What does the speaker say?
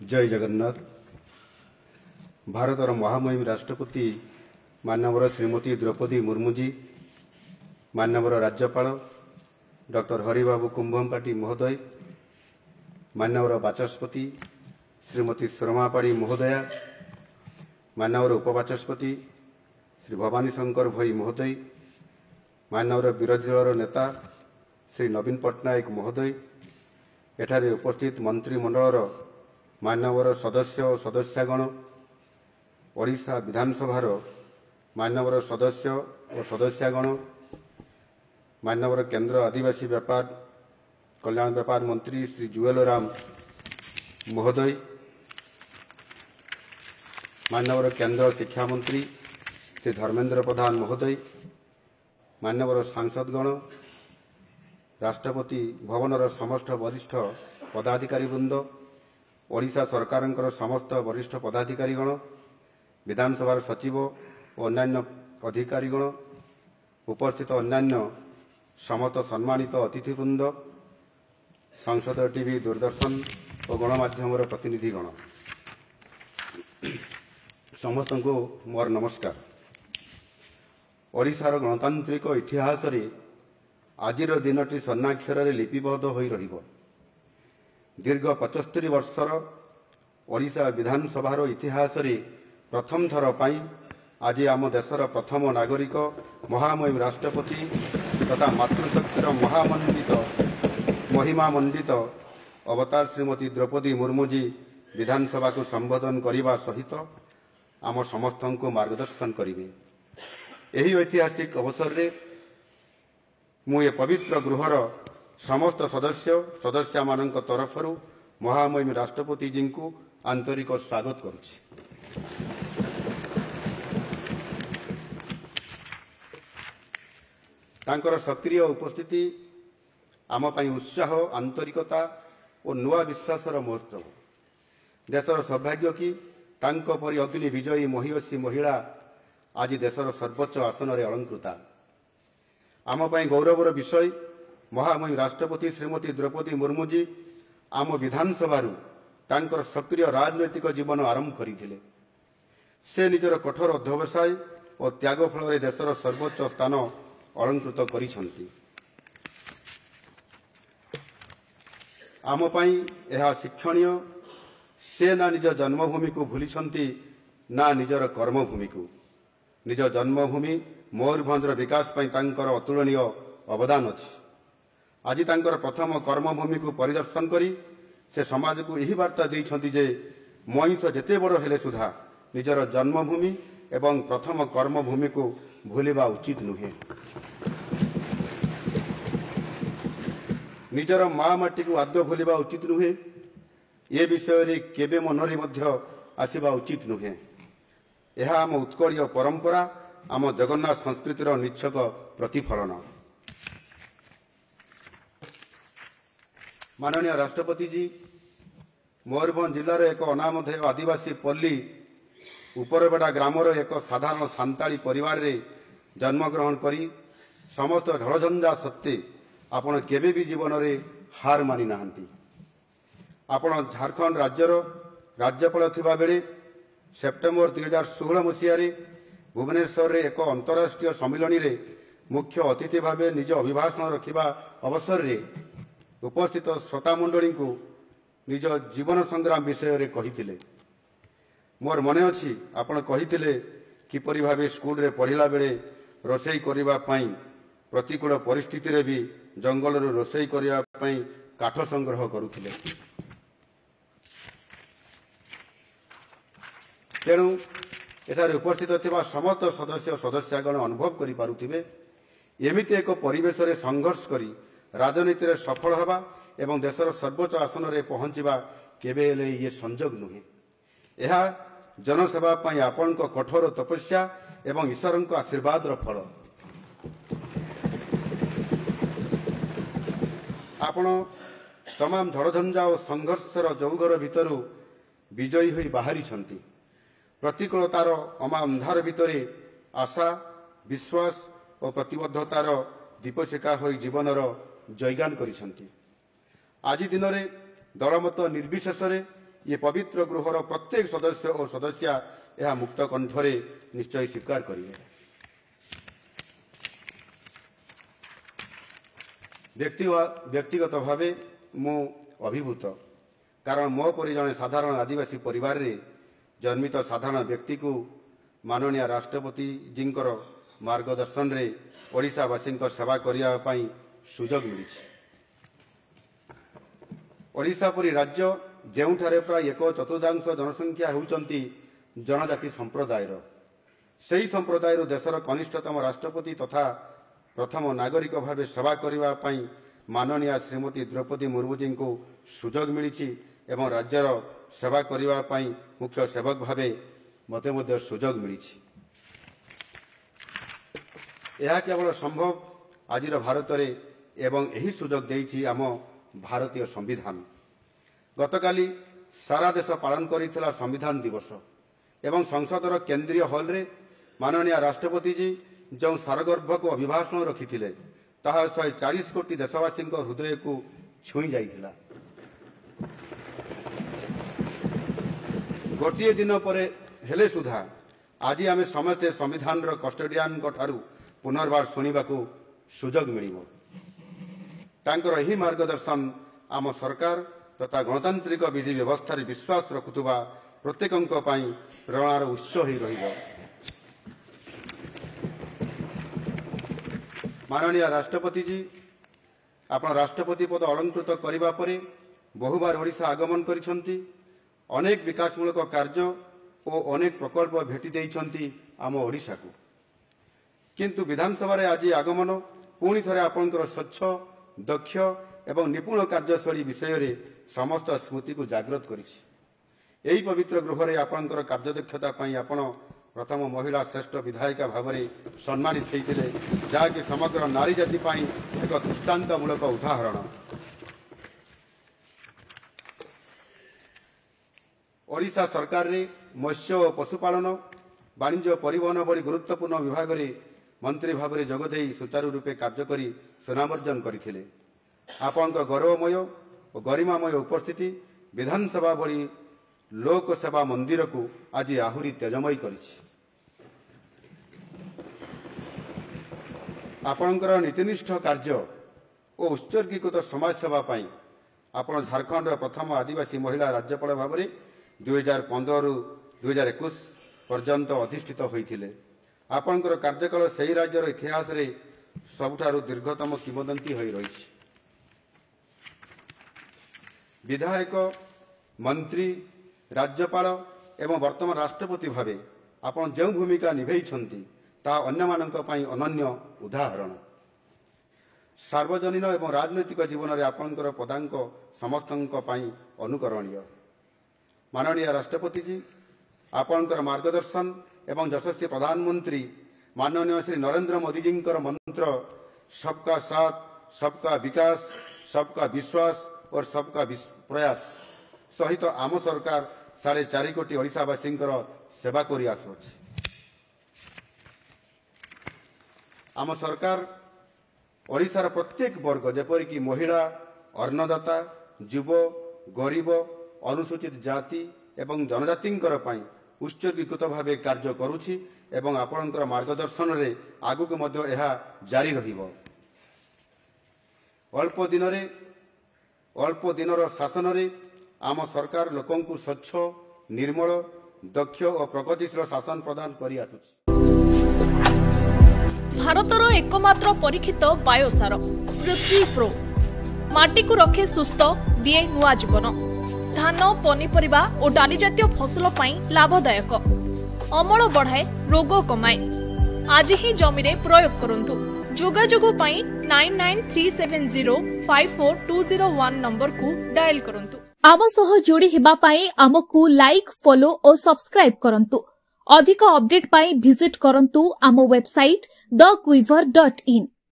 जय जगन्नाथ। भारतर महामहिम राष्ट्रपति माननीय श्रीमती द्रौपदी मुर्मू जी, माननीय राज्यपाल डॉक्टर हरिबाबू कुंभमपाटी महोदय, माननीय बाचस्पति श्रीमती शर्मापाड़ी महोदया, माननीय उपबाचस्पति श्री भवानी शंकर भई महोदय, माननीय विरोधी दल नेता श्री नवीन पट्टनायक महोदय, एठारे उपस्थित मंत्रिमंडल माननीय सदस्य और सदस्यगण, ओडिशा विधानसभा माननीय सदस्य और सदस्यगण, माननीय केंद्र आदिवासी व्यापार कल्याण व्यापार मंत्री श्री जुएल राम महोदय, माननीय केंद्र शिक्षा मंत्री श्री धर्मेंद्र प्रधान महोदय, माननीय सांसदगण, राष्ट्रपति भवनर समस्त वरिष्ठ पदाधिकारी वृंद, ओडिशा सरकार समस्त वरिष्ठ पदाधिकारीगण, विधानसभा सचिव और अन्यान्य अधिकारीगण, उपस्थित अन्यान्य समस्त सम्मानित अतिथिवृंद, संसद टीवी दूरदर्शन और गणमाध्यम प्रतिनिधिगण, समस्त को मोर नमस्कार। ओडिशार गणतांत्रिक इतिहास रे आजिर दिनटी स्वर्णाक्षर लिपिबद्ध होई रहिबो। दीर्घ 75 वर्षर ओडिशा विधानसभार इतिहास रे प्रथम थर पाई आज आम देशर प्रथम नागरिक महामहिम राष्ट्रपति तथा मातृशक्तिर महिमा मंडित अवतार श्रीमती द्रौपदी मुर्मू जी विधानसभा को संबोधन करने सहित आम समस्त को मार्गदर्शन करेंगे। यही ऐतिहासिक अवसर रे मुझे पवित्र गृहर समस्त सदस्य मानक तरफ महामहिम राष्ट्रपति जी को आंतरिक स्वागत करुछि। तांकर सक्रिय उपस्थिति आम पई उत्साह, आंतरिकता और नुआ विश्वासर महोत्सव। देशर सौभाग्य कि तांको परि अग्नि विजयी महिषी महिला आज देशर सर्वोच्च आसन रे अलंकृता। आम पई गौरवर विषय महामहिम राष्ट्रपति श्रीमती द्रौपदी मुर्मू जी आम विधानसभा तांकर सक्रिय राजनैतिक जीवन आरंभ करथिले। से निजर कठोर अध्यवसाय और त्याग फल देशर सर्वोच्च स्थान अलंकृत करिसंती। आम पई यह शिक्षणीय, से ना निज जन्मभूमि को भूलिसंती ना निजर कर्मभूमि को। निज जन्मभूमि मयूरभंजर विकास पई तांकर अतुलनीय अवदान अछि। आज तांकर प्रथम कर्मभूमि को परिदर्शन करी से समाज को यही वार्ता देइछंती जे मनीष जेते बड़ हेले सुधा निजर जन्मभूमि एवं प्रथम कर्मभूमि को भूलिबा उचित नुहे। निजर माँ माटी को आद्य भूलिबा उचित नुहे। ये विषय रे केबे मनरे मध्य आसीबा उचित नुहे। यह आम उत्कलीय परंपरा, आम जगन्नाथ संस्कृतिर निच्छक प्रतिफलन। माननीय राष्ट्रपति जी मयूरभंज जिलार एक अनामधेय आदिवासी पल्ली उपरबेड़ा ग्रामर एक साधारण सांताली परिवार रे जन्मग्रहण करी समस्त ढलझंझा सत्ते आपण केबे भी जीवन रे हार मानि नाहंती। आपण झारखंड राज्यर राज्यपाल थिबा बेले सेप्टेम्बर 2016 मसीह भुवनेश्वर रे एक अंतरराष्ट्रीय सम्मिलन रे मुख्य अतिथि भावे निज अभिभाषण रखिबा अवसर रे उपस्थित श्रोतामंडली को निज जीवन संग्राम विषय रे कहिथिले। मोर मने अछि आपण कहिथिले किपरि भावे स्कूल रे पढ़िला बेले रोषेई करिबा पई प्रतिकूल परिस्थिति रे भी जंगल रो रोषेई करिबा पई काठ संग्रह करुथिले। तेणु एठारे उपस्थित थिबा समस्त सदस्य सदस्यगण अनुभव करि पारुथिबे एमिति एक परिवेश रे संघर्ष करी राजनीति रे सफल हवा एवं देशर सर्वोच्च आसन रे पहुंचीबा केबे हेले ये संजोग नुहे। यह जनसेवा पई आपण को कठोर तपस्या एवं ईश्वर को आशीर्वाद रो फल। आपण तमाम झड़झंझा और संघर्षर जौघर भितरु विजयी होई बाहरी छंती। प्रतिकूलतार अमा अंधार भितरे आशा, विश्वास और प्रतिबद्धतार दीपशिखा होई जीवनर जयगान करिसंती। आज दिन में दलमत निर्विशेष ये पवित्र गृहर प्रत्येक सदस्य और सदस्या यह मुक्त कंठरे निश्चय स्वीकार करेंगे। व्यक्तिगत भाव मु अभिभूत, कारण मो परि जने साधारण आदिवासी परिवार रे जन्मित साधारण व्यक्ति को माननीय राष्ट्रपति जींकर मार्गदर्शन रे ओडिशावासी सेवा करिया पई सुजोग मिली। ओडिशा परि राज्य जेउठारे प्राय 1/4 जनसंख्या होउचंती जनजाति संप्रदायर, सेही संप्रदायर देशर कनिष्ठतम राष्ट्रपति तथा प्रथम नागरिक भाव सेवा करिवा पई माननीय श्रीमती द्रौपदी मुर्मू जी को सुजोग मिली एवं राज्यर सेवा करिवा पई मुख्य सेवक भाव मते मध्य सुजोग मिली। यह केवल संभव आज भारत रे एवं यही सुजोग देइछि आम भारतीय संविधान। गतकाली सारा देश पालन करिथिला संविधान दिवस एवं संसदर केंद्रीय हॉल रे माननीय राष्ट्रपति जी जो सारगर्भ को अभिभाषण रखिथिले ताहा 140 कोटी देशवासी हृदय को छुई जाइथिला। गोटे दिन पर हेले सुधा आज आम समस्ते संविधान कस्टोडियन ठारू पुनर्बार शुणा सुजोग मिलिबो। तांकर एही मार्गदर्शन आम सरकार तथा गणतांत्रिक विधि व्यवस्था विश्वास रखुवा प्रत्येकंक पई प्रेरणार उत्स होई रहिबो। माननीय राष्ट्रपति जी आपण राष्ट्रपति पद अलंकृत करने पर बहुबार ओडिशा आगमन करिसंती, अनेक विकासमूलक कार्य और अनेक प्रकल्प भेटी देइछंती आम ओडिशा को। किंतु विधानसभा रे आज आगमन पुणी थरे आपणकर स्वच्छ दक्ष एवं निपुण कार्यशैली विषय रे समस्त स्मृति को जागृत करिछि। एही पवित्र गृह रे आपणकर कार्यदक्षता पई आपण प्रथम महिला श्रेष्ठ विधायिका भाव में सम्मानित होते, जहाँकि समग्र नारी जाति पई एक दृष्टांतमूलक उदाहरण। ओडिशा सरकार रे मत्स्य और पशुपालन वाणिज्य परिवहन भली गुरुत्वपूर्ण विभाग रे मंत्री भाव में जोगदे सुचारू रूपे कार्य करी सुनामर्जन करथिले। आपनक गौरवमय और गरिमामय उपस्थिति विधानसभा भली लोक सेवा मंदिर को आज आहुरी तेजमयी करिछि। आपणकर नीतिनिष्ठ कार्य और उत्सर्गीकृत समाज सेवा पाई आपण झारखंड प्रथम आदिवासी महिला राज्यपाल भाव में 2015 रु 2021 पर्यंत अधिष्ठित होइथिले। आपणकर कार्यकाल सही राज्यर इतिहास रे सबुठारु दीर्घतम किंवदंती होई रहिछि। विधायक, मंत्री, राज्यपाल एवं वर्तमान राष्ट्रपति भावे आपण जो भूमिका निभेइछंती ता अन्यमानंक पई अनन्य उदाहरण। सार्वजनीन एवं राजनैतिक जीवन में आपणकर पदांक समस्तंक पई अनुकरणीय। माननीय राष्ट्रपति जी आपणकर मार्गदर्शन एवं यशस्वी प्रधानमंत्री माननीय श्री नरेंद्र मोदी जी मंत्र सबका साथ, सबका विकास, सबका विश्वास और सबका प्रयास सहित आम सरकार 4.5 कोटी ओडिशावासी सेवा करि आसुछि। आम सरकार ओडिशार प्रत्येक वर्ग जेपरिक महिला, अन्नदाता, युव, गरीब, अनुसूचित जाति एवं जनजाति उत्सर्गीकृत भाव कार्य करुछि एवं आपणकर मार्गदर्शन रे आगुक मध्य एहा जारी रहिबो। अल्प दिनर शासन रे आम सरकार लोकं को स्वच्छ, निर्मल, दक्ष और प्रगतिशील शासन प्रदान करि आसुछि। भारतर एकमात्र परीक्षित बायोसार पृथ्वी प्रो माटी को रखे सुस्थ, दिए नुआ जीवन। धान, पनीपरिबा और डाली जातीय फसल पई लाभदायक, अमल बढ़ाए, रोग कमाए। आज ही जमी रे प्रयोग करंतु। जोगाजोग पई 9937054201 नंबर को डायल करंतु। आम सह जोड़ी हेबा पाई आमको लाइक, फॉलो और सब्सक्राइब करंतु। अधिक अपडेट पाई विजिट करंतु आम वेबसाइट thequiver.in।